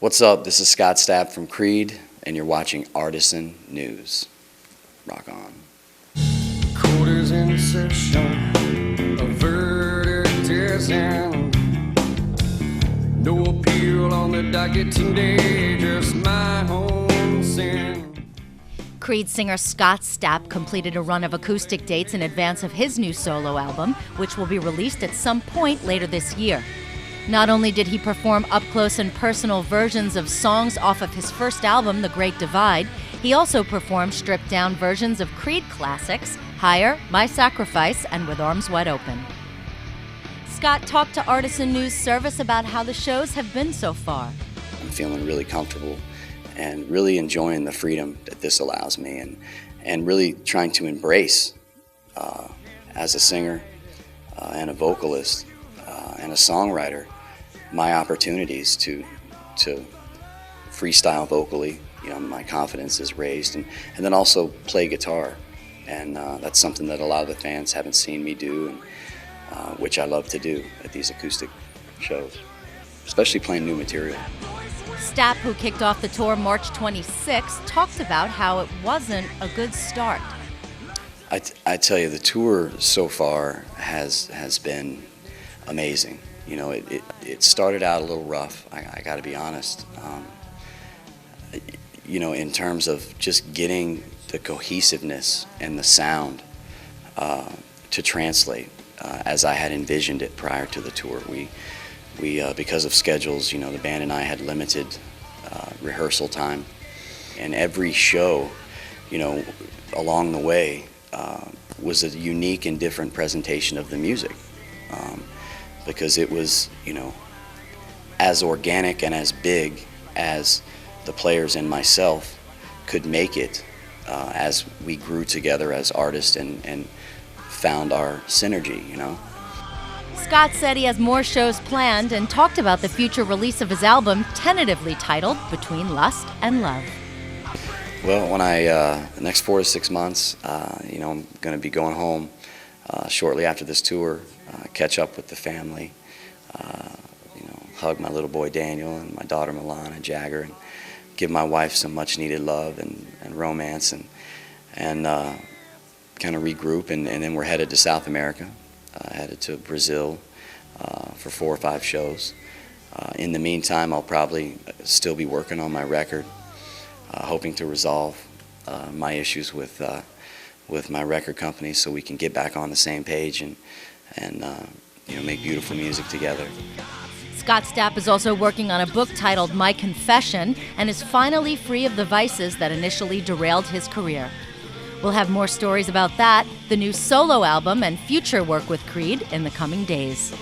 What's up? This is Scott Stapp from Creed, and you're watching Artisan News. Rock on. Quarters in session, a verdict is in. No appeal on the docket today, just my own sin. Creed singer Scott Stapp completed a run of acoustic dates in advance of his new solo album, which will be released at some point later this year. Not only did he perform up-close and personal versions of songs off of his first album, The Great Divide, he also performed stripped-down versions of Creed classics, Higher, My Sacrifice, and With Arms Wide Open. Scott talked to Artisan News Service about how the shows have been so far. I'm feeling really comfortable and really enjoying the freedom that this allows me, and really trying to embrace, as a singer and a vocalist and a songwriter, my opportunities to freestyle vocally. You know, my confidence is raised, and then also play guitar, and that's something that a lot of the fans haven't seen me do, and which I love to do at these acoustic shows, especially playing new material. Stapp, who kicked off the tour March 26, talked about how it wasn't a good start. I tell you, the tour so far has been amazing. You know, it started out a little rough, I got to be honest. You know, in terms of just getting the cohesiveness and the sound to translate as I had envisioned it prior to the tour. We because of schedules, you know, the band and I had limited rehearsal time, and every show, you know, along the way was a unique and different presentation of the music. Because it was, you know, as organic and as big as the players and myself could make it as we grew together as artists and found our synergy, you know. Scott said he has more shows planned and talked about the future release of his album, tentatively titled Between Lust and Love. Well, when the next 4 to 6 months, you know, I'm going to be going home shortly after this tour, catch up with the family, you know, hug my little boy Daniel and my daughter Milana Jagger, and give my wife some much needed love and romance, and kind of regroup, and then we're headed to South America, headed to Brazil for 4 or 5 shows. In the meantime, I'll probably still be working on my record, hoping to resolve my issues with my record company so we can get back on the same page and you know, make beautiful music together. Scott Stapp is also working on a book titled My Confession and is finally free of the vices that initially derailed his career. We'll have more stories about that, the new solo album, and future work with Creed in the coming days.